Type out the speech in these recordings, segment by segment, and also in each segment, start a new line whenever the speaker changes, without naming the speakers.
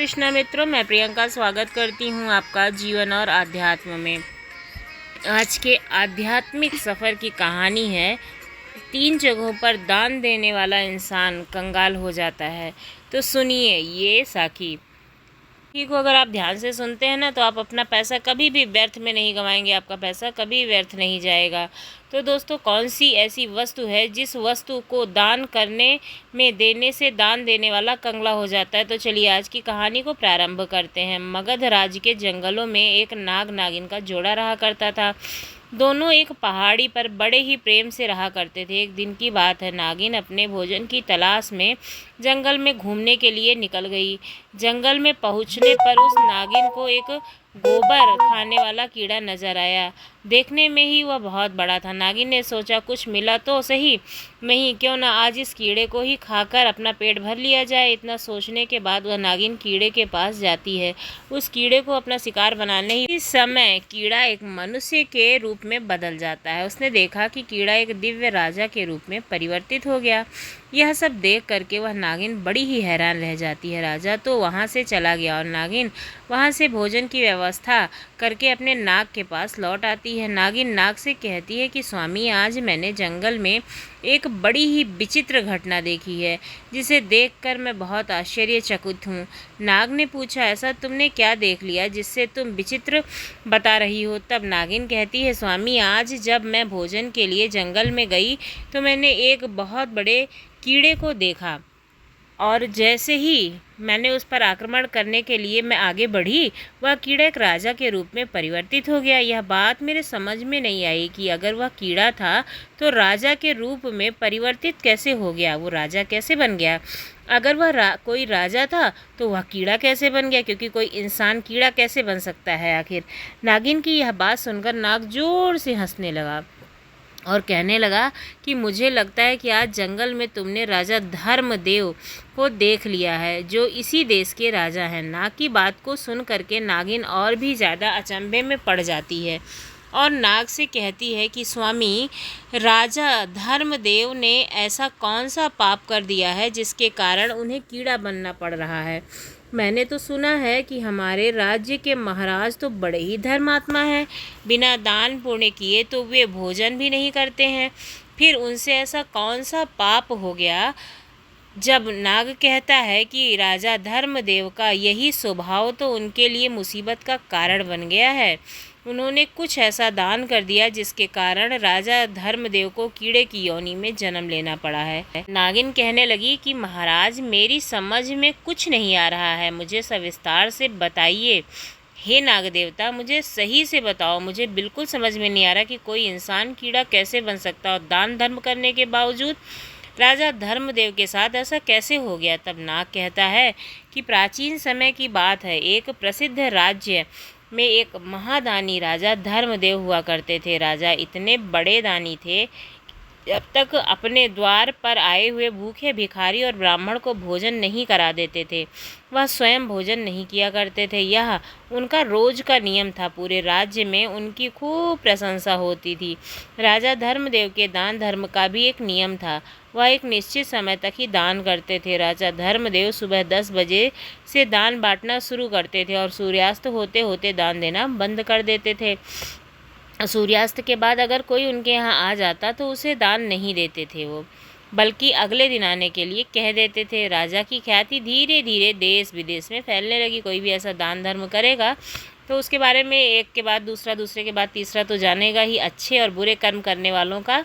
कृष्णा मित्रों, मैं प्रियंका स्वागत करती हूँ आपका जीवन और आध्यात्म में। आज के आध्यात्मिक सफ़र की कहानी है 3 जगहों पर दान देने वाला इंसान कंगाल हो जाता है। तो सुनिए ये साखी को अगर आप ध्यान से सुनते हैं ना, तो आप अपना पैसा कभी भी व्यर्थ में नहीं गंवाएंगे, आपका पैसा कभी व्यर्थ नहीं जाएगा। तो दोस्तों, कौन सी ऐसी वस्तु है जिस वस्तु को दान करने में देने से दान देने वाला कंगला हो जाता है? तो चलिए आज की कहानी को प्रारंभ करते हैं। मगध राज्य के जंगलों में एक नाग नागिन का जोड़ा रहा करता था। दोनों एक पहाड़ी पर बड़े ही प्रेम से रहा करते थे। एक दिन की बात है, नागिन अपने भोजन की तलाश में जंगल में घूमने के लिए निकल गई। जंगल में पहुंचने पर उस नागिन को एक गोबर खाने वाला कीड़ा नजर आया। देखने में ही वह बहुत बड़ा था। नागिन ने सोचा कुछ मिला तो सही, नहीं क्यों ना आज इस कीड़े को ही खाकर अपना पेट भर लिया जाए। इतना सोचने के बाद वह नागिन कीड़े के पास जाती है। उस कीड़े को अपना शिकार बनाने ही समय कीड़ा एक मनुष्य के रूप में बदल जाता है। उसने देखा कि कीड़ा एक दिव्य राजा के रूप में परिवर्तित हो गया। यह सब देख करके वह नागिन बड़ी ही हैरान रह जाती है। राजा तो वहाँ से चला गया और नागिन वहाँ से भोजन की व्यवस्था करके अपने नाग के पास लौट आती है। नागिन नाग से कहती है कि स्वामी, आज मैंने जंगल में एक बड़ी ही विचित्र घटना देखी है, जिसे देखकर मैं बहुत आश्चर्यचकित हूँ। नाग ने पूछा, ऐसा तुमने क्या देख लिया जिससे तुम विचित्र बता रही हो? तब नागिन कहती है, स्वामी, आज जब मैं भोजन के लिए जंगल में गई तो मैंने एक बहुत बड़े कीड़े को देखा, और जैसे ही मैंने उस पर आक्रमण करने के लिए मैं आगे बढ़ी, वह कीड़ा एक राजा के रूप में परिवर्तित हो गया। यह बात मेरे समझ में नहीं आई कि अगर वह कीड़ा था तो राजा के रूप में परिवर्तित कैसे हो गया, वो राजा कैसे बन गया? अगर वह कोई राजा था तो वह कीड़ा कैसे बन गया? क्योंकि कोई इंसान कीड़ा कैसे बन सकता है आखिर? नागिन की यह बात सुनकर नाग जोर से हंसने लगा और कहने लगा कि मुझे लगता है कि आज जंगल में तुमने राजा धर्मदेव को देख लिया है, जो इसी देश के राजा हैं। नाग की बात को सुन करके नागिन और भी ज़्यादा अचंभे में पड़ जाती है और नाग से कहती है कि स्वामी, राजा धर्मदेव ने ऐसा कौन सा पाप कर दिया है जिसके कारण उन्हें कीड़ा बनना पड़ रहा है? मैंने तो सुना है कि हमारे राज्य के महाराज तो बड़े ही धर्मात्मा हैं, बिना दान पुण्य किए तो वे भोजन भी नहीं करते हैं। फिर उनसे ऐसा कौन सा पाप हो गया? जब नाग कहता है कि राजा धर्मदेव का यही स्वभाव तो उनके लिए मुसीबत का कारण बन गया है। उन्होंने कुछ ऐसा दान कर दिया जिसके कारण राजा धर्मदेव को कीड़े की योनि में जन्म लेना पड़ा है। नागिन कहने लगी कि महाराज, मेरी समझ में कुछ नहीं आ रहा है, मुझे सविस्तार से बताइए। हे नाग देवता, मुझे सही से बताओ, मुझे बिल्कुल समझ में नहीं आ रहा कि कोई इंसान कीड़ा कैसे बन सकता और दान धर्म करने के बावजूद राजा धर्मदेव के साथ ऐसा कैसे हो गया? तब नाग कहता है कि प्राचीन समय की बात है, एक प्रसिद्ध राज्य में एक महादानी राजा धर्मदेव हुआ करते थे। राजा इतने बड़े दानी थे, जब तक अपने द्वार पर आए हुए भूखे भिखारी और ब्राह्मण को भोजन नहीं करा देते थे, वह स्वयं भोजन नहीं किया करते थे। यह उनका रोज का नियम था। पूरे राज्य में उनकी खूब प्रशंसा होती थी। राजा धर्मदेव के दान धर्म का भी एक नियम था, वह एक निश्चित समय तक ही दान करते थे। राजा धर्मदेव सुबह 10 बजे से दान बांटना शुरू करते थे और सूर्यास्त होते होते दान देना बंद कर देते थे। सूर्यास्त के बाद अगर कोई उनके यहाँ आ जाता तो उसे दान नहीं देते थे वो, बल्कि अगले दिन आने के लिए कह देते थे। राजा की ख्याति धीरे धीरे देश विदेश में फैलने लगी। कोई भी ऐसा दान धर्म करेगा तो उसके बारे में एक के बाद दूसरा, दूसरे के बाद तीसरा तो जानेगा ही। अच्छे और बुरे कर्म करने वालों का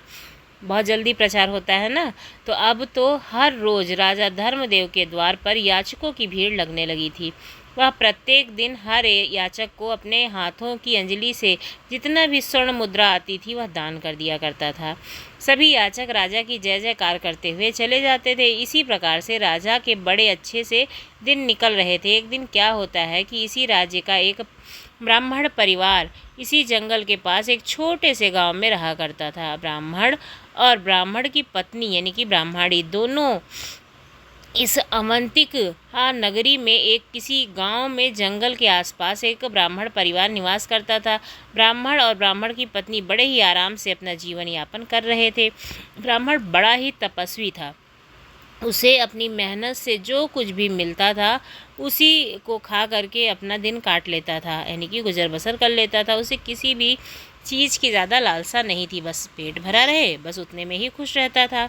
बहुत जल्दी प्रचार होता है ना। तो अब तो हर रोज़ राजा धर्मदेव के द्वार पर याचकों की भीड़ लगने लगी थी। वह प्रत्येक दिन हर याचक को अपने हाथों की अंजलि से जितना भी स्वर्ण मुद्रा आती थी वह दान कर दिया करता था। सभी याचक राजा की जय जयकार करते हुए चले जाते थे। इसी प्रकार से राजा के बड़े अच्छे से दिन निकल रहे थे। एक दिन क्या होता है कि इसी राज्य का एक ब्राह्मण परिवार इसी जंगल के पास एक छोटे से गांव में रहा करता था। ब्राह्मण और ब्राह्मण की पत्नी यानी कि ब्राह्मणी दोनों इस अवंतिक नगरी में एक किसी गांव में जंगल के आसपास एक ब्राह्मण परिवार निवास करता था। ब्राह्मण और ब्राह्मण की पत्नी बड़े ही आराम से अपना जीवन यापन कर रहे थे। ब्राह्मण बड़ा ही तपस्वी था उसे अपनी मेहनत से जो कुछ भी मिलता था उसी को खा करके अपना दिन काट लेता था, यानी कि गुजर बसर कर लेता था। उसे किसी भी चीज़ की ज़्यादा लालसा नहीं थी, बस पेट भरा रहे, बस उतने में ही खुश रहता था।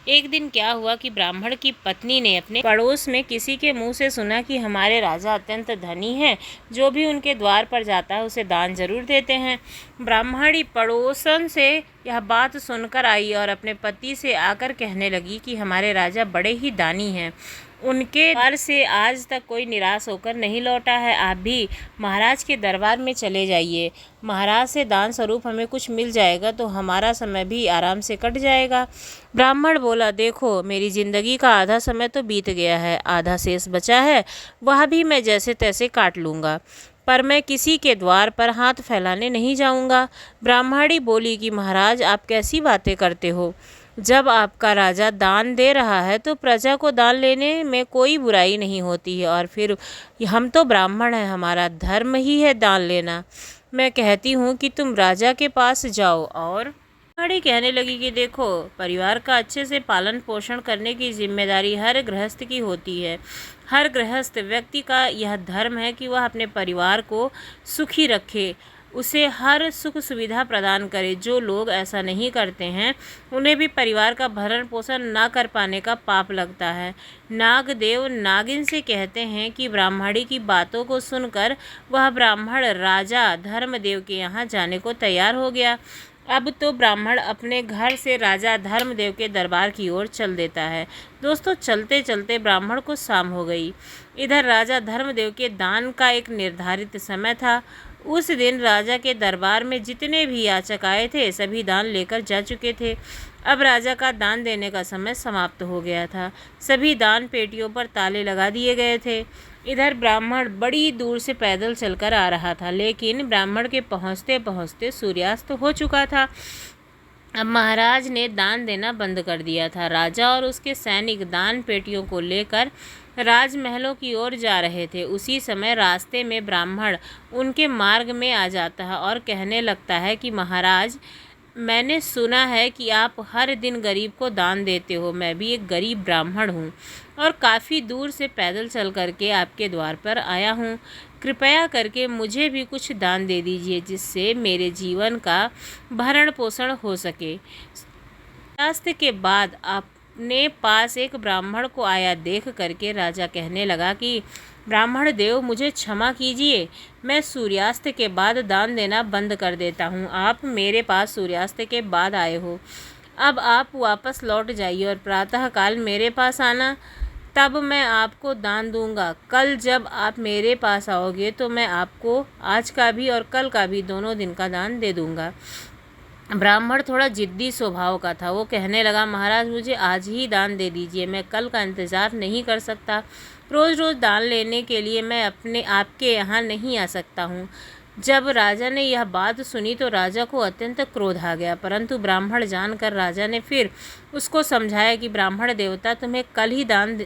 एक दिन क्या हुआ कि ब्राह्मण की पत्नी ने अपने पड़ोस में किसी के मुंह से सुना कि हमारे राजा अत्यंत धनी हैं, जो भी उनके द्वार पर जाता है उसे दान जरूर देते हैं। ब्राह्मणी पड़ोसन से यह बात सुनकर आई और अपने पति से आकर कहने लगी कि हमारे राजा बड़े ही दानी हैं, उनके द्वार से आज तक कोई निराश होकर नहीं लौटा है। आप भी महाराज के दरबार में चले जाइए, महाराज से दान स्वरूप हमें कुछ मिल जाएगा तो हमारा समय भी आराम से कट जाएगा। ब्राह्मण बोला, देखो मेरी ज़िंदगी का आधा समय तो बीत गया है, आधा शेष बचा है, वह भी मैं जैसे तैसे काट लूँगा, पर मैं किसी के द्वार पर हाथ फैलाने नहीं जाऊँगा। ब्राह्मणी बोली कि महाराज आप कैसी बातें करते हो, जब आपका राजा दान दे रहा है तो प्रजा को दान लेने में कोई बुराई नहीं होती है, और फिर हम तो ब्राह्मण हैं, हमारा धर्म ही है दान लेना। मैं कहती हूँ कि तुम राजा के पास जाओ। और बड़ी कहने लगी कि देखो, परिवार का अच्छे से पालन पोषण करने की जिम्मेदारी हर गृहस्थ की होती है। हर गृहस्थ व्यक्ति का यह धर्म है कि वह अपने परिवार को सुखी रखे, उसे हर सुख सुविधा प्रदान करे। जो लोग ऐसा नहीं करते हैं उन्हें भी परिवार का भरण पोषण ना कर पाने का पाप लगता है। नागदेव नागिन से कहते हैं कि ब्राह्मणी की बातों को सुनकर वह ब्राह्मण राजा धर्मदेव के यहाँ जाने को तैयार हो गया। अब तो ब्राह्मण अपने घर से राजा धर्मदेव के दरबार की ओर चल देता है। दोस्तों, चलते चलते ब्राह्मण को शाम हो गई। इधर राजा धर्मदेव के दान का एक निर्धारित समय था। उस दिन राजा के दरबार में जितने भी याचक आए थे सभी दान लेकर जा चुके थे। अब राजा का दान देने का समय समाप्त हो गया था। सभी दान पेटियों पर ताले लगा दिए गए थे। इधर ब्राह्मण बड़ी दूर से पैदल चलकर आ रहा था, लेकिन ब्राह्मण के पहुँचते पहुँचते सूर्यास्त हो चुका था। अब महाराज ने दान देना बंद कर दिया था। राजा और उसके सैनिक दान पेटियों को लेकर राजमहलों की ओर जा रहे थे। उसी समय रास्ते में ब्राह्मण उनके मार्ग में आ जाता है और कहने लगता है कि महाराज, मैंने सुना है कि आप हर दिन गरीब को दान देते हो। मैं भी एक गरीब ब्राह्मण हूँ और काफ़ी दूर से पैदल चल करके आपके द्वार पर आया हूँ। कृपया करके मुझे भी कुछ दान दे दीजिए, जिससे मेरे जीवन का भरण पोषण हो सके। सूर्यास्त के बाद अपने पास एक ब्राह्मण को आया देख करके राजा कहने लगा कि ब्राह्मण देव, मुझे क्षमा कीजिए, मैं सूर्यास्त के बाद दान देना बंद कर देता हूँ। आप मेरे पास सूर्यास्त के बाद आए हो, अब आप वापस लौट जाइए और प्रातःकाल मेरे पास आना, तब मैं आपको दान दूंगा। कल जब आप मेरे पास आओगे तो मैं आपको आज का भी और कल का भी दोनों दिन का दान दे दूंगा। ब्राह्मण थोड़ा जिद्दी स्वभाव का था। वो कहने लगा, महाराज मुझे आज ही दान दे दीजिए, मैं कल का इंतज़ार नहीं कर सकता। रोज़ रोज़ दान लेने के लिए मैं अपने आपके यहाँ नहीं आ सकता हूँ। जब राजा ने यह बात सुनी तो राजा को अत्यंत क्रोध आ गया, परंतु ब्राह्मण जानकर राजा ने फिर उसको समझाया कि ब्राह्मण देवता, तुम्हें कल ही दान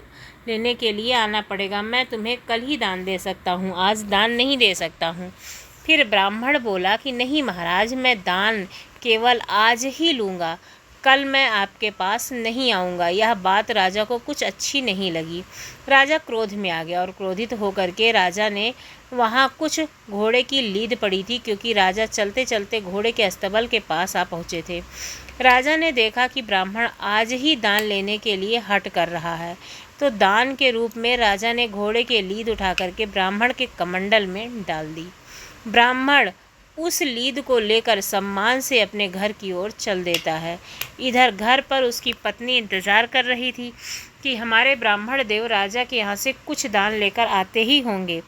लेने के लिए आना पड़ेगा। मैं तुम्हें कल ही दान दे सकता हूँ, आज दान नहीं दे सकता हूँ। फिर ब्राह्मण बोला कि नहीं महाराज, मैं दान केवल आज ही लूँगा, कल मैं आपके पास नहीं आऊँगा। यह बात राजा को कुछ अच्छी नहीं लगी। राजा क्रोध में आ गया और क्रोधित होकर के राजा ने वहाँ कुछ घोड़े की लीद पड़ी थी, क्योंकि राजा चलते चलते घोड़े के अस्तबल के पास आ पहुँचे थे। राजा ने देखा कि ब्राह्मण आज ही दान लेने के लिए हट कर रहा है, तो दान के रूप में राजा ने घोड़े की लीद उठा करके ब्राह्मण के कमंडल में डाल दी। ब्राह्मण उस लीद को लेकर सम्मान से अपने घर की ओर चल देता है। इधर घर पर उसकी पत्नी इंतज़ार कर रही थी कि हमारे ब्राह्मण देव राजा के यहाँ से कुछ दान लेकर आते ही होंगे।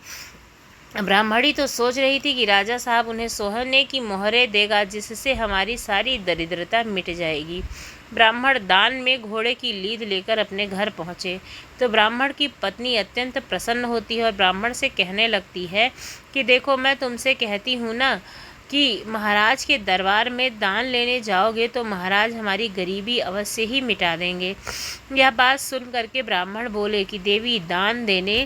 ब्राह्मणी तो सोच रही थी कि राजा साहब उन्हें सोने की मोहरें देगा, जिससे हमारी सारी दरिद्रता मिट जाएगी। ब्राह्मण दान में घोड़े की लीद लेकर अपने घर पहुँचे तो ब्राह्मण की पत्नी अत्यंत प्रसन्न होती है और ब्राह्मण से कहने लगती है कि देखो, मैं तुमसे कहती हूँ ना कि महाराज के दरबार में दान लेने जाओगे तो महाराज हमारी गरीबी अवश्य ही मिटा देंगे। यह बात सुन करके ब्राह्मण बोले कि देवी, दान देने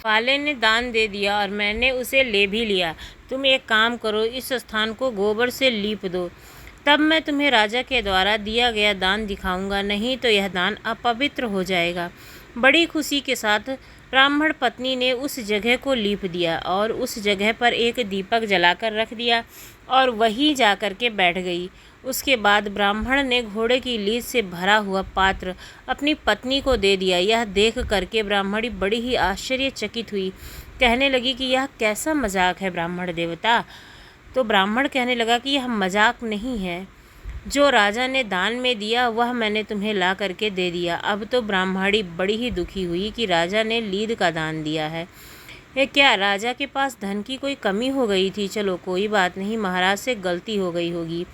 वाले ने दान दे दिया और मैंने उसे ले भी लिया। तुम एक काम करो, इस स्थान को गोबर से लीप दो, तब मैं तुम्हें राजा के द्वारा दिया गया दान दिखाऊंगा, नहीं तो यह दान अपवित्र हो जाएगा। बड़ी खुशी के साथ ब्राह्मण पत्नी ने उस जगह को लीप दिया और उस जगह पर एक दीपक जलाकर रख दिया और वहीं जाकर के बैठ गई। उसके बाद ब्राह्मण ने घोड़े की लीद से भरा हुआ पात्र अपनी पत्नी को दे दिया। यह देख करके ब्राह्मणी बड़ी ही आश्चर्यचकित हुई, कहने लगी कि यह कैसा मजाक है ब्राह्मण देवता। तो ब्राह्मण कहने लगा कि यह मजाक नहीं है, जो राजा ने दान में दिया वह मैंने तुम्हें ला करके दे दिया। अब तो ब्राह्मणी बड़ी ही दुखी हुई कि राजा ने लीद का दान दिया है। ये क्या राजा के पास धन की कोई कमी हो गई थी? चलो कोई बात नहीं, महाराज से गलती हो गई होगी,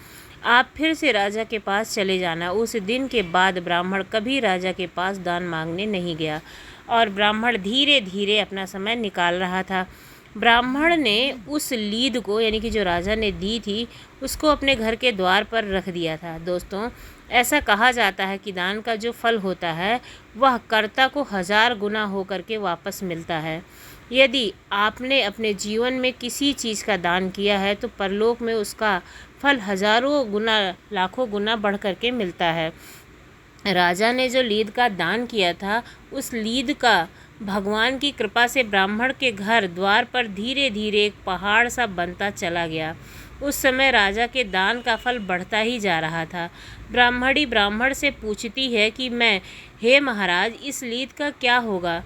आप फिर से राजा के पास चले जाना। उस दिन के बाद ब्राह्मण कभी राजा के पास दान मांगने नहीं गया और ब्राह्मण धीरे धीरे अपना समय निकाल रहा था। ब्राह्मण ने उस लीद को, यानी कि जो राजा ने दी थी, उसको अपने घर के द्वार पर रख दिया था। दोस्तों, ऐसा कहा जाता है कि दान का जो फल होता है वह कर्ता को 1000 गुना होकर के वापस मिलता है। यदि आपने अपने जीवन में किसी चीज़ का दान किया है तो परलोक में उसका फल हजारों गुना, लाखों गुना बढ़ करके मिलता है। राजा ने जो लीद का दान किया था, उस लीद का भगवान की कृपा से ब्राह्मण के घर द्वार पर धीरे धीरे एक पहाड़ सा बनता चला गया। उस समय राजा के दान का फल बढ़ता ही जा रहा था। ब्राह्मणी ब्राह्मण से पूछती है कि हे महाराज, इस लीद का क्या होगा?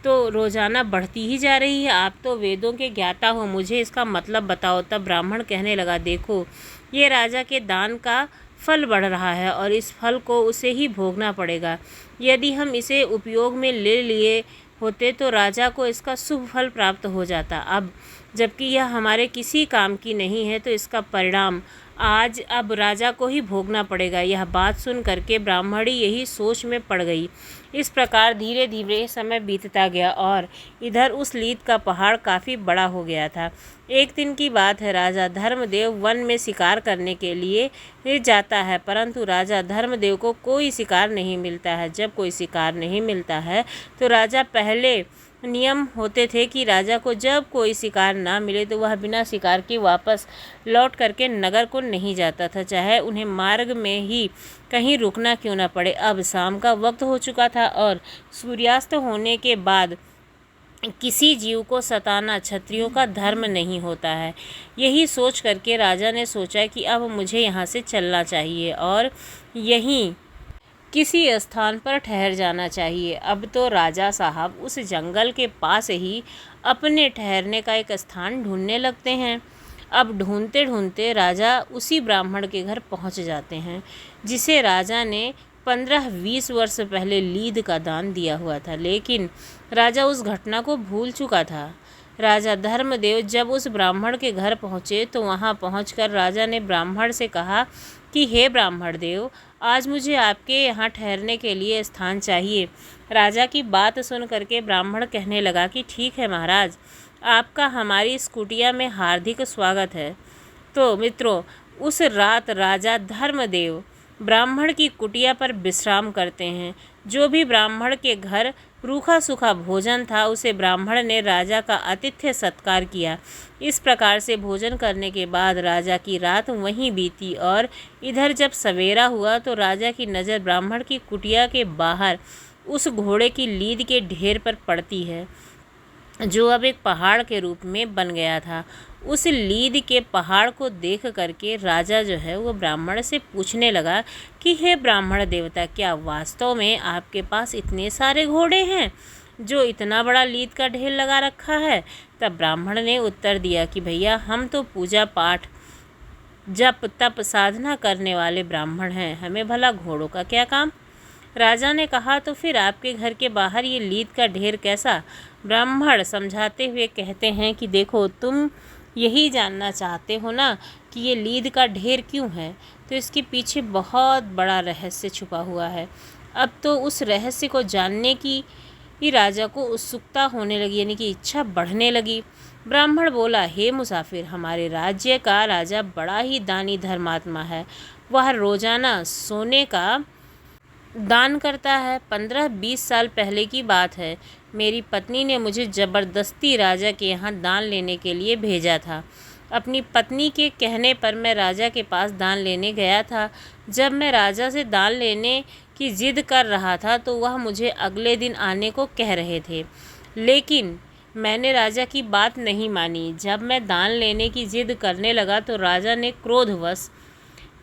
तो रोज़ाना बढ़ती ही जा रही है, आप तो वेदों के ज्ञाता हो, मुझे इसका मतलब बताओ। तब ब्राह्मण कहने लगा, देखो, ये राजा के दान का फल बढ़ रहा है और इस फल को उसे ही भोगना पड़ेगा। यदि हम इसे उपयोग में ले लिए होते तो राजा को इसका शुभ फल प्राप्त हो जाता। अब जबकि यह हमारे किसी काम की नहीं है तो इसका परिणाम आज अब राजा को ही भोगना पड़ेगा। यह बात सुन करके ब्राह्मणी यही सोच में पड़ गई। इस प्रकार धीरे धीरे समय बीतता गया और इधर उस लीद का पहाड़ काफ़ी बड़ा हो गया था। एक दिन की बात है, राजा धर्मदेव वन में शिकार करने के लिए जाता है, परंतु राजा धर्मदेव को कोई शिकार नहीं मिलता है। जब कोई शिकार नहीं मिलता है तो राजा पहले नियम होते थे कि राजा को जब कोई शिकार ना मिले तो वह बिना शिकार के वापस लौट करके नगर को नहीं जाता था, चाहे उन्हें मार्ग में ही कहीं रुकना क्यों ना पड़े। अब शाम का वक्त हो चुका था और सूर्यास्त होने के बाद किसी जीव को सताना क्षत्रियों का धर्म नहीं होता है। यही सोच करके राजा ने सोचा कि अब मुझे यहाँ से चलना चाहिए और यहीं किसी स्थान पर ठहर जाना चाहिए। अब तो राजा साहब उस जंगल के पास ही अपने ठहरने का एक स्थान ढूंढने लगते हैं। अब ढूंढते ढूंढते राजा उसी ब्राह्मण के घर पहुंच जाते हैं जिसे राजा ने 15-20 वर्ष पहले लीद का दान दिया हुआ था, लेकिन राजा उस घटना को भूल चुका था। राजा धर्मदेव जब उस ब्राह्मण के घर पहुँचे तो वहाँ पहुँचकर राजा ने ब्राह्मण से कहा कि हे ब्राह्मण देव, आज मुझे आपके यहाँ ठहरने के लिए स्थान चाहिए। राजा की बात सुन करके ब्राह्मण कहने लगा कि ठीक है महाराज, आपका हमारी इस कुटिया में हार्दिक स्वागत है। तो मित्रों, उस रात राजा धर्मदेव ब्राह्मण की कुटिया पर विश्राम करते हैं। जो भी ब्राह्मण के घर रूखा सूखा भोजन था उसे ब्राह्मण ने राजा का आतिथ्य सत्कार किया। इस प्रकार से भोजन करने के बाद राजा की रात वहीं बीती और इधर जब सवेरा हुआ तो राजा की नज़र ब्राह्मण की कुटिया के बाहर उस घोड़े की लीद के ढेर पर पड़ती है जो अब एक पहाड़ के रूप में बन गया था। उस लीद के पहाड़ को देख करके राजा जो है वो ब्राह्मण से पूछने लगा कि हे ब्राह्मण देवता, क्या वास्तव में आपके पास इतने सारे घोड़े हैं जो इतना बड़ा लीद का ढेर लगा रखा है? तब ब्राह्मण ने उत्तर दिया कि भैया, हम तो पूजा पाठ जप तप साधना करने वाले ब्राह्मण हैं, हमें भला घोड़ों का क्या काम। राजा ने कहा, तो फिर आपके घर के बाहर ये लीद का ढेर कैसा? ब्राह्मण समझाते हुए कहते हैं कि देखो, तुम यही जानना चाहते हो ना कि ये लीद का ढेर क्यों है, तो इसके पीछे बहुत बड़ा रहस्य छुपा हुआ है। अब तो उस रहस्य को जानने की ही राजा को उत्सुकता होने लगी, यानी कि इच्छा बढ़ने लगी। ब्राह्मण बोला, हे मुसाफिर, हमारे राज्य का राजा बड़ा ही दानी धर्मात्मा है। वह रोजाना सोने का दान करता है। 15-20 साल पहले की बात है, मेरी पत्नी ने मुझे ज़बरदस्ती राजा के यहाँ दान लेने के लिए भेजा था। अपनी पत्नी के कहने पर मैं राजा के पास दान लेने गया था। जब मैं राजा से दान लेने की जिद कर रहा था तो वह मुझे अगले दिन आने को कह रहे थे, लेकिन मैंने राजा की बात नहीं मानी। जब मैं दान लेने की जिद करने लगा तो राजा ने क्रोधवश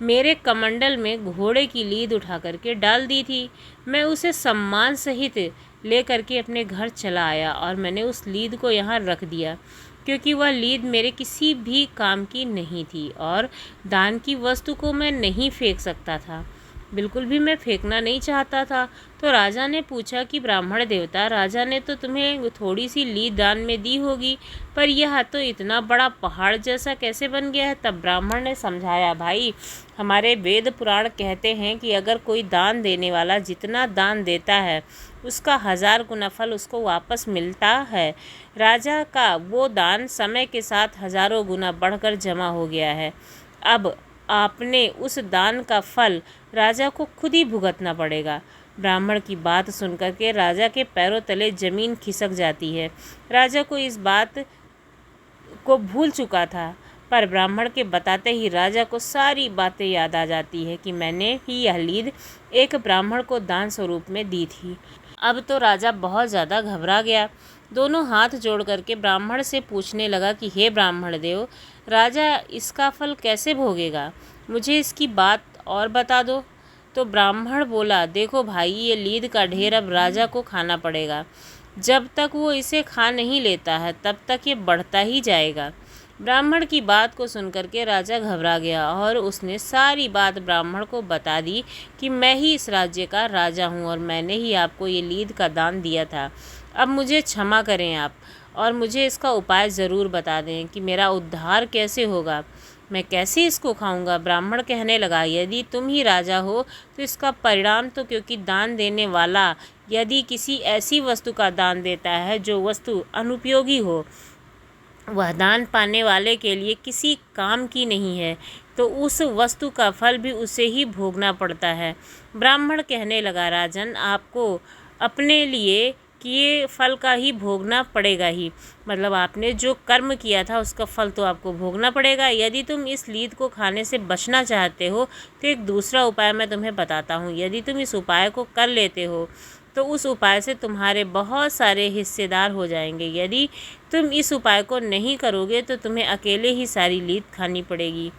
मेरे कमंडल में घोड़े की लीद उठा करके डाल दी थी। मैं उसे सम्मान सहित ले करके अपने घर चला आया और मैंने उस लीद को यहाँ रख दिया, क्योंकि वह लीद मेरे किसी भी काम की नहीं थी और दान की वस्तु को मैं नहीं फेंक सकता था, बिल्कुल भी मैं फेंकना नहीं चाहता था। तो राजा ने पूछा कि ब्राह्मण देवता, राजा ने तो तुम्हें थोड़ी सी लीद दान में दी होगी, पर यह तो इतना बड़ा पहाड़ जैसा कैसे बन गया है? तब ब्राह्मण ने समझाया, भाई हमारे वेद पुराण कहते हैं कि अगर कोई दान देने वाला जितना दान देता है उसका 1000 गुना फल उसको वापस मिलता है। राजा का वो दान समय के साथ हजारों गुना बढ़कर जमा हो गया है। अब आपने उस दान का फल राजा को खुद ही भुगतना पड़ेगा। ब्राह्मण की बात सुनकर के राजा के पैरों तले जमीन खिसक जाती है। राजा को इस बात को भूल चुका था, पर ब्राह्मण के बताते ही राजा को सारी बातें याद आ जाती है कि मैंने ही यह लीद एक ब्राह्मण को दान स्वरूप में दी थी। अब तो राजा बहुत ज़्यादा घबरा गया। दोनों हाथ जोड़ करके ब्राह्मण से पूछने लगा कि हे ब्राह्मण देव, राजा इसका फल कैसे भोगेगा? मुझे इसकी बात और बता दो। तो ब्राह्मण बोला, देखो भाई, ये लीद का ढेर अब राजा को खाना पड़ेगा। जब तक वो इसे खा नहीं लेता है तब तक ये बढ़ता ही जाएगा। ब्राह्मण की बात को सुनकर के राजा घबरा गया और उसने सारी बात ब्राह्मण को बता दी कि मैं ही इस राज्य का राजा हूँ और मैंने ही आपको ये लीद का दान दिया था। अब मुझे क्षमा करें आप, और मुझे इसका उपाय ज़रूर बता दें कि मेरा उद्धार कैसे होगा, मैं कैसे इसको खाऊंगा? ब्राह्मण कहने लगा, यदि तुम ही राजा हो तो इसका परिणाम तो, क्योंकि दान देने वाला यदि किसी ऐसी वस्तु का दान देता है जो वस्तु अनुपयोगी हो, वह दान पाने वाले के लिए किसी काम की नहीं है, तो उस वस्तु का फल भी उसे ही भोगना पड़ता है। ब्राह्मण कहने लगा, राजन, आपको अपने लिए किए फल का ही भोगना पड़ेगा ही, मतलब आपने जो कर्म किया था उसका फल तो आपको भोगना पड़ेगा। यदि तुम इस लीद को खाने से बचना चाहते हो तो एक दूसरा उपाय मैं तुम्हें बताता हूँ। यदि तुम इस उपाय को कर लेते हो तो उस उपाय से तुम्हारे बहुत सारे हिस्सेदार हो जाएंगे। यदि तुम इस उपाय को नहीं करोगे तो तुम्हें अकेले ही सारी लीद खानी पड़ेगी।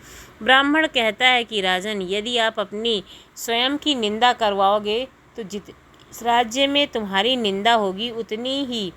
ब्राह्मण कहता है कि राजन, यदि आप अपनी स्वयं की निंदा करवाओगे तो इस राज्य में तुम्हारी निंदा होगी, उतनी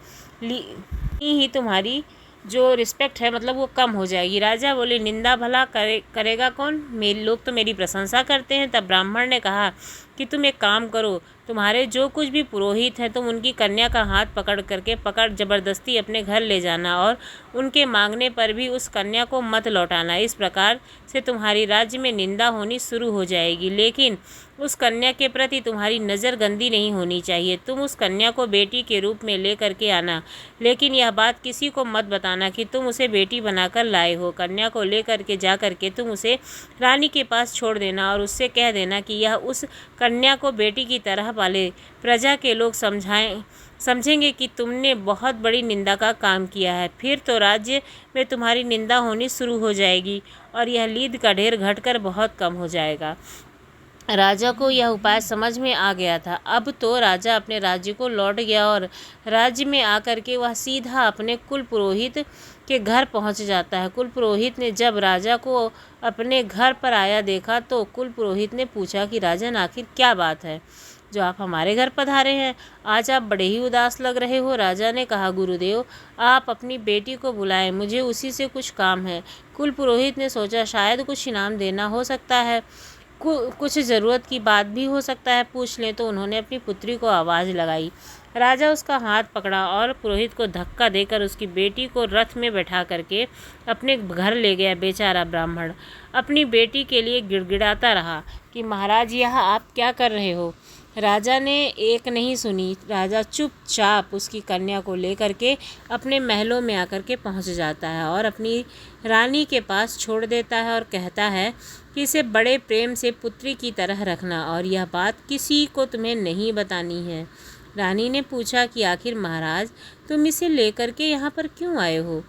ही तुम्हारी जो रिस्पेक्ट है मतलब वो कम हो जाएगी। राजा बोले, निंदा भला करेगा कौन? मेरे लोग तो मेरी प्रशंसा करते हैं। तब ब्राह्मण ने कहा कि तुम एक काम करो, तुम्हारे जो कुछ भी पुरोहित हैं तुम उनकी कन्या का हाथ पकड़ ज़बरदस्ती अपने घर ले जाना और उनके मांगने पर भी उस कन्या को मत लौटाना। इस प्रकार से तुम्हारी राज्य में निंदा होनी शुरू हो जाएगी, लेकिन उस कन्या के प्रति तुम्हारी नज़र गंदी नहीं होनी चाहिए। तुम उस कन्या को बेटी के रूप में ले करके आना, लेकिन यह बात किसी को मत बताना कि तुम उसे बेटी बनाकर लाए हो। कन्या को ले करके जा करके तुम उसे रानी के पास छोड़ देना और उससे कह देना कि यह उस कन्या को बेटी की तरह पाले। प्रजा के लोग समझेंगे कि तुमने बहुत बड़ी निंदा का काम किया है, फिर तो राज्य में तुम्हारी निंदा होनी शुरू हो जाएगी और यह लीद का ढेर घटकर बहुत कम हो जाएगा। राजा को यह उपाय समझ में आ गया था। अब तो राजा अपने राज्य को लौट गया और राज्य में आकर के वह सीधा अपने कुल पुरोहित के घर पहुंच जाता है। कुल पुरोहित ने जब राजा को अपने घर पर आया देखा तो कुल पुरोहित ने पूछा कि राजन, आखिर क्या बात है जो आप हमारे घर पधारे हैं? आज आप बड़े ही उदास लग रहे हो। राजा ने कहा, गुरुदेव, आप अपनी बेटी को बुलाएं, मुझे उसी से कुछ काम है। कुल पुरोहित ने सोचा शायद कुछ इनाम देना हो सकता है, कुछ ज़रूरत की बात भी हो सकता है, पूछ लें। तो उन्होंने अपनी पुत्री को आवाज़ लगाई। राजा उसका हाथ पकड़ा और पुरोहित को धक्का देकर उसकी बेटी को रथ में बैठा करके अपने घर ले गया। बेचारा ब्राह्मण अपनी बेटी के लिए गिड़गिड़ाता रहा कि महाराज, यह आप क्या कर रहे हो? राजा ने एक नहीं सुनी। राजा चुपचाप उसकी कन्या को लेकर के अपने महलों में आकर के पहुंच जाता है और अपनी रानी के पास छोड़ देता है और कहता है कि इसे बड़े प्रेम से पुत्री की तरह रखना और यह बात किसी को तुम्हें नहीं बतानी है। रानी ने पूछा कि आखिर महाराज, तुम इसे लेकर के यहाँ पर क्यों आए हो?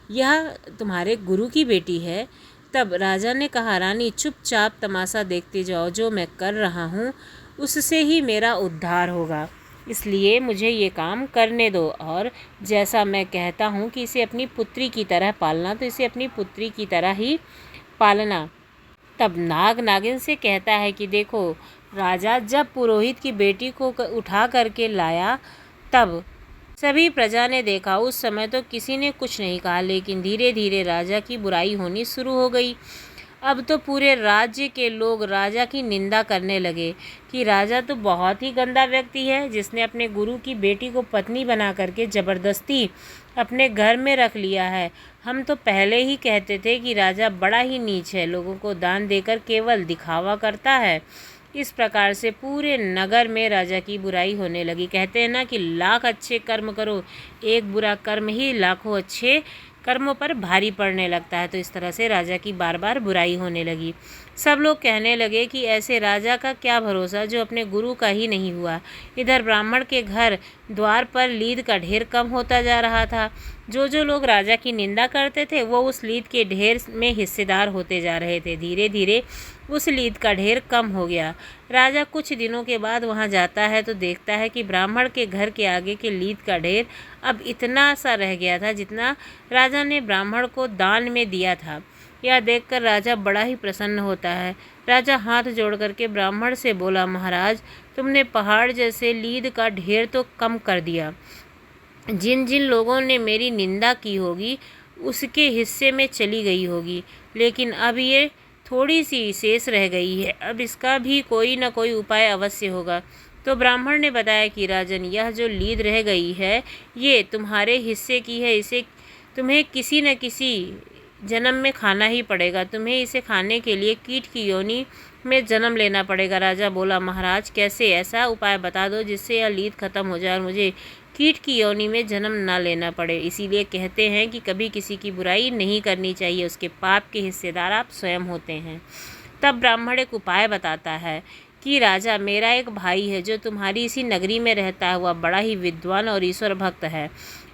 यह तुम्हारे गुरु की बेटी है। तब राजा ने कहा, रानी चुपचाप तमाशा देखते जाओ, जो मैं कर रहा हूँ उससे ही मेरा उद्धार होगा, इसलिए मुझे ये काम करने दो, और जैसा मैं कहता हूँ कि इसे अपनी पुत्री की तरह पालना, तो इसे अपनी पुत्री की तरह ही पालना। तब नाग नागिन से कहता है कि देखो राजा, जब पुरोहित की बेटी को उठा करके लाया तब सभी प्रजा ने देखा। उस समय तो किसी ने कुछ नहीं कहा, लेकिन धीरे धीरे राजा की बुराई होनी शुरू हो गई। अब तो पूरे राज्य के लोग राजा की निंदा करने लगे कि राजा तो बहुत ही गंदा व्यक्ति है, जिसने अपने गुरु की बेटी को पत्नी बना करके ज़बरदस्ती अपने घर में रख लिया है। हम तो पहले ही कहते थे कि राजा बड़ा ही नीच है, लोगों को दान देकर केवल दिखावा करता है। इस प्रकार से पूरे नगर में राजा की बुराई होने लगी। कहते हैं ना कि लाख अच्छे कर्म करो, एक बुरा कर्म ही लाखों अच्छे कर्मों पर भारी पड़ने लगता है। तो इस तरह से राजा की बार बार बुराई होने लगी। सब लोग कहने लगे कि ऐसे राजा का क्या भरोसा जो अपने गुरु का ही नहीं हुआ। इधर ब्राह्मण के घर द्वार पर लीद का ढेर कम होता जा रहा था। जो जो लोग राजा की निंदा करते थे वो उस लीद के ढेर में हिस्सेदार होते जा रहे थे। धीरे धीरे उस लीद का ढेर कम हो गया। राजा कुछ दिनों के बाद वहां जाता है तो देखता है कि ब्राह्मण के घर के आगे के लीद का ढेर अब इतना सा रह गया था जितना राजा ने ब्राह्मण को दान में दिया था। यह देखकर राजा बड़ा ही प्रसन्न होता है। राजा हाथ जोड़ करके ब्राह्मण से बोला, महाराज, तुमने पहाड़ जैसे लीद का ढेर तो कम कर दिया। जिन जिन लोगों ने मेरी निंदा की होगी उसके हिस्से में चली गई होगी, लेकिन अब ये थोड़ी सी शेष रह गई है। अब इसका भी कोई न कोई उपाय अवश्य होगा। तो ब्राह्मण ने बताया कि राजन, यह जो लीद रह गई है ये तुम्हारे हिस्से की है। इसे तुम्हें किसी न किसी जन्म में खाना ही पड़ेगा। तुम्हें इसे खाने के लिए कीट की योनि में जन्म लेना पड़ेगा। राजा बोला, महाराज कैसे? ऐसा उपाय बता दो जिससे यह लीद खत्म हो जाए और मुझे कीट की योनि में जन्म ना लेना पड़े। इसीलिए कहते हैं कि कभी किसी की बुराई नहीं करनी चाहिए, उसके पाप के हिस्सेदार आप स्वयं होते हैं। तब ब्राह्मण एक उपाय बताता है कि राजा, मेरा एक भाई है जो तुम्हारी इसी नगरी में रहता है। वह बड़ा ही विद्वान और ईश्वर भक्त है।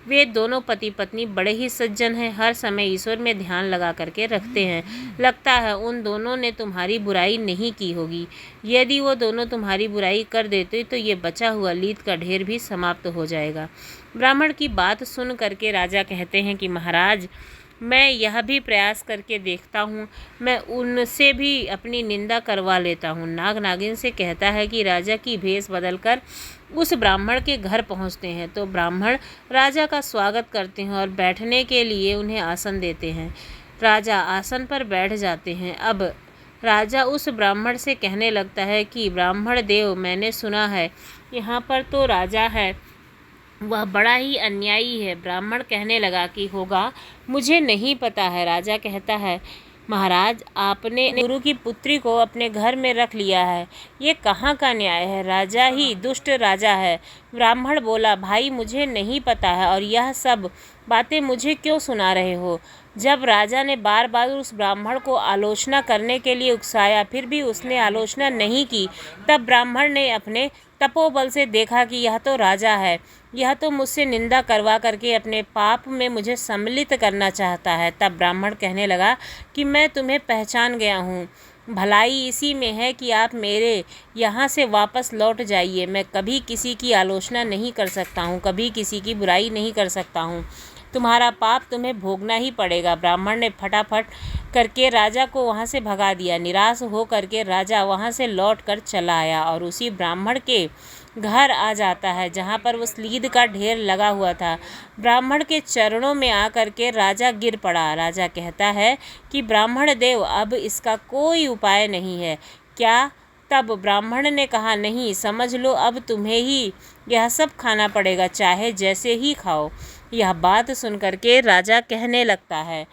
वे दोनों पति पत्नी बड़े ही सज्जन हैं, हर समय ईश्वर में ध्यान लगा करके रखते हैं। लगता है उन दोनों ने तुम्हारी बुराई नहीं की होगी। यदि वो दोनों तुम्हारी बुराई कर देते तो ये बचा हुआ लीद का ढेर भी समाप्त हो जाएगा। ब्राह्मण की बात सुन करके राजा कहते हैं कि महाराज, मैं यह भी प्रयास करके देखता हूँ, मैं उनसे भी अपनी निंदा करवा लेता हूँ। नाग नागिन से कहता है कि राजा की भेष बदलकर उस ब्राह्मण के घर पहुँचते हैं। तो ब्राह्मण राजा का स्वागत करते हैं और बैठने के लिए उन्हें आसन देते हैं। राजा आसन पर बैठ जाते हैं। अब राजा उस ब्राह्मण से कहने लगता है कि ब्राह्मण देव, मैंने सुना है यहाँ पर तो राजा है वह बड़ा ही अन्यायी है। ब्राह्मण कहने लगा कि होगा, मुझे नहीं पता है। राजा कहता है, महाराज, आपने गुरु की पुत्री को अपने घर में रख लिया है, ये कहाँ का न्याय है? राजा ही दुष्ट राजा है। ब्राह्मण बोला, भाई, मुझे नहीं पता है और यह सब बातें मुझे क्यों सुना रहे हो? जब राजा ने बार बार उस ब्राह्मण को आलोचना करने के लिए उकसाया, फिर भी उसने आलोचना नहीं की, तब ब्राह्मण ने अपने तपोबल से देखा कि यह तो राजा है, यह तो मुझसे निंदा करवा करके अपने पाप में मुझे सम्मिलित करना चाहता है। तब ब्राह्मण कहने लगा कि मैं तुम्हें पहचान गया हूँ। भलाई इसी में है कि आप मेरे यहाँ से वापस लौट जाइए। मैं कभी किसी की आलोचना नहीं कर सकता हूँ, कभी किसी की बुराई नहीं कर सकता हूँ। तुम्हारा पाप तुम्हें भोगना ही पड़ेगा। ब्राह्मण ने फटाफट करके राजा को वहाँ से भगा दिया। निराश हो करके राजा वहाँ से लौट कर चला आया और उसी ब्राह्मण के घर आ जाता है जहाँ पर उस लीद का ढेर लगा हुआ था। ब्राह्मण के चरणों में आकर के राजा गिर पड़ा। राजा कहता है कि ब्राह्मण देव, अब इसका कोई उपाय नहीं है क्या? तब ब्राह्मण ने कहा, नहीं, समझ लो, अब तुम्हें ही यह सब खाना पड़ेगा, चाहे जैसे ही खाओ। यह बात सुन करके राजा कहने लगता है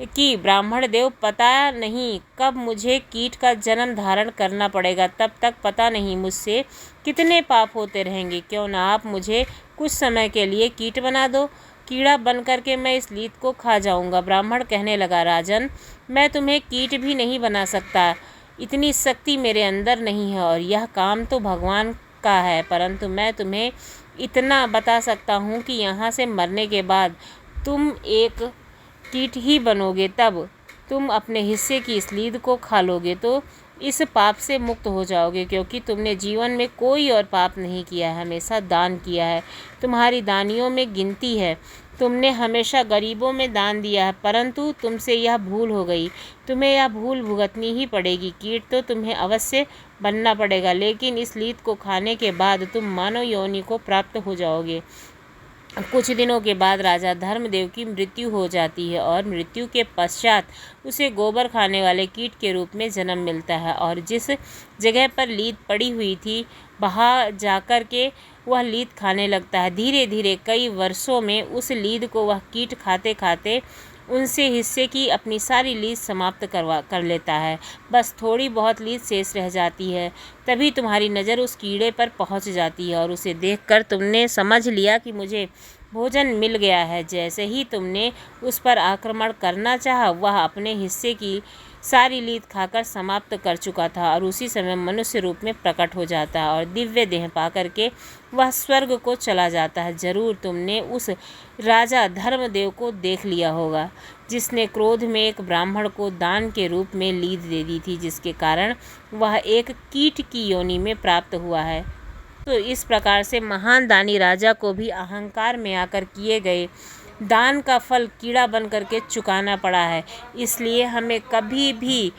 कि ब्राह्मण देव, पता नहीं कब मुझे कीट का जन्म धारण करना पड़ेगा, तब तक पता नहीं मुझसे कितने पाप होते रहेंगे। क्यों ना आप मुझे कुछ समय के लिए कीट बना दो, कीड़ा बन करके मैं इस लीद को खा जाऊंगा। ब्राह्मण कहने लगा, राजन, मैं तुम्हें कीट भी नहीं बना सकता, इतनी शक्ति मेरे अंदर नहीं है और यह काम तो भगवान का है, परंतु मैं तुम्हें इतना बता सकता हूँ कि यहाँ से मरने के बाद तुम एक कीट ही बनोगे, तब तुम अपने हिस्से की इस लीद को खा लोगे तो इस पाप से मुक्त हो जाओगे, क्योंकि तुमने जीवन में कोई और पाप नहीं किया है, हमेशा दान किया है। तुम्हारी दानियों में गिनती है। तुमने हमेशा गरीबों में दान दिया है, परंतु तुमसे यह भूल हो गई। तुम्हें यह भूल भुगतनी ही पड़ेगी। कीट तो तुम्हें अवश्य बनना पड़ेगा, लेकिन इस लीद को खाने के बाद तुम मानव योनि को प्राप्त हो जाओगे। कुछ दिनों के बाद राजा धर्मदेव की मृत्यु हो जाती है और मृत्यु के पश्चात उसे गोबर खाने वाले कीट के रूप में जन्म मिलता है, और जिस जगह पर लीद पड़ी हुई थी वहाँ जाकर के वह लीद खाने लगता है। धीरे धीरे कई वर्षों में उस लीद को वह कीट खाते खाते उनसे हिस्से की अपनी सारी लीद समाप्त कर लेता है। बस थोड़ी बहुत लीद शेष रह जाती है। तभी तुम्हारी नज़र उस कीड़े पर पहुंच जाती है और उसे देखकर तुमने समझ लिया कि मुझे भोजन मिल गया है। जैसे ही तुमने उस पर आक्रमण करना चाहा, वह अपने हिस्से की सारी लीद खाकर समाप्त कर चुका था और उसी समय मनुष्य रूप में प्रकट हो जाता है और दिव्य देह पा करके वह स्वर्ग को चला जाता है। जरूर तुमने उस राजा धर्मदेव को देख लिया होगा, जिसने क्रोध में एक ब्राह्मण को दान के रूप में लीद दे दी थी, जिसके कारण वह एक कीट की योनि में प्राप्त हुआ है। तो इस प्रकार से महान दानी राजा को भी अहंकार में आकर किए गए दान का फल कीड़ा बन करके चुकाना पड़ा है। इसलिए हमें कभी भी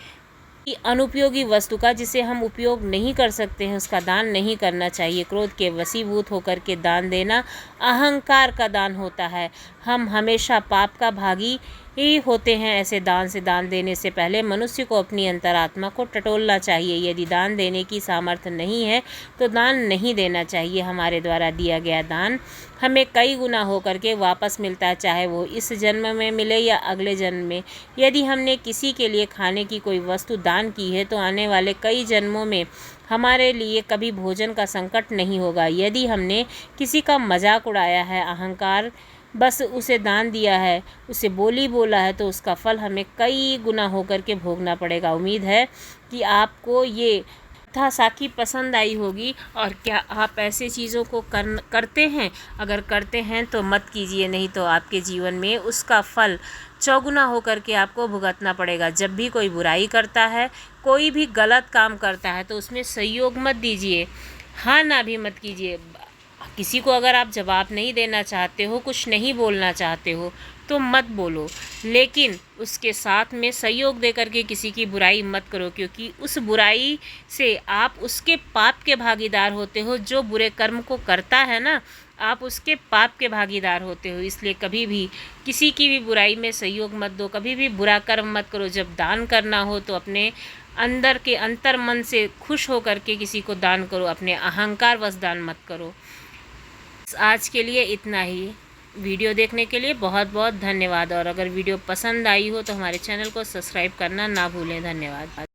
अनुपयोगी वस्तु का, जिसे हम उपयोग नहीं कर सकते हैं, उसका दान नहीं करना चाहिए। क्रोध के वशीभूत होकर के दान देना अहंकार का दान होता है। हम हमेशा पाप का भागी ही होते हैं। ऐसे दान से दान देने से पहले मनुष्य को अपनी अंतरात्मा को टटोलना चाहिए। यदि दान देने की सामर्थ्य नहीं है तो दान नहीं देना चाहिए। हमारे द्वारा दिया गया दान हमें कई गुना होकर के वापस मिलता है, चाहे वो इस जन्म में मिले या अगले जन्म में। यदि हमने किसी के लिए खाने की कोई वस्तु दान की है तो आने वाले कई जन्मों में हमारे लिए कभी भोजन का संकट नहीं होगा। यदि हमने किसी का मजाक उड़ाया है, अहंकार बस उसे दान दिया है, उसे बोली बोला है, तो उसका फल हमें कई गुना होकर के भोगना पड़ेगा। उम्मीद है कि आपको ये कथा साखी पसंद आई होगी। और क्या आप ऐसे चीज़ों को करते हैं? अगर करते हैं तो मत कीजिए, नहीं तो आपके जीवन में उसका फल चौगुना होकर के आपको भुगतना पड़ेगा। जब भी कोई बुराई करता है, कोई भी गलत काम करता है, तो उसमें सहयोग मत दीजिए, हाँ ना भी मत कीजिए। किसी को अगर आप जवाब नहीं देना चाहते हो, कुछ नहीं बोलना चाहते हो, तो मत बोलो, लेकिन उसके साथ में सहयोग दे करके किसी की बुराई मत करो, क्योंकि उस बुराई से आप उसके पाप के भागीदार होते हो। जो बुरे कर्म को करता है ना, आप उसके पाप के भागीदार होते हो। इसलिए कभी भी किसी की भी बुराई में सहयोग मत दो, कभी भी बुरा कर्म मत करो। जब दान करना हो तो अपने अंदर के अंतर मन से खुश हो करके किसी को दान करो, अपने अहंकार वश दान मत करो। आज के लिए इतना ही। वीडियो देखने के लिए बहुत बहुत धन्यवाद। और अगर वीडियो पसंद आई हो तो हमारे चैनल को सब्सक्राइब करना ना भूलें। धन्यवाद।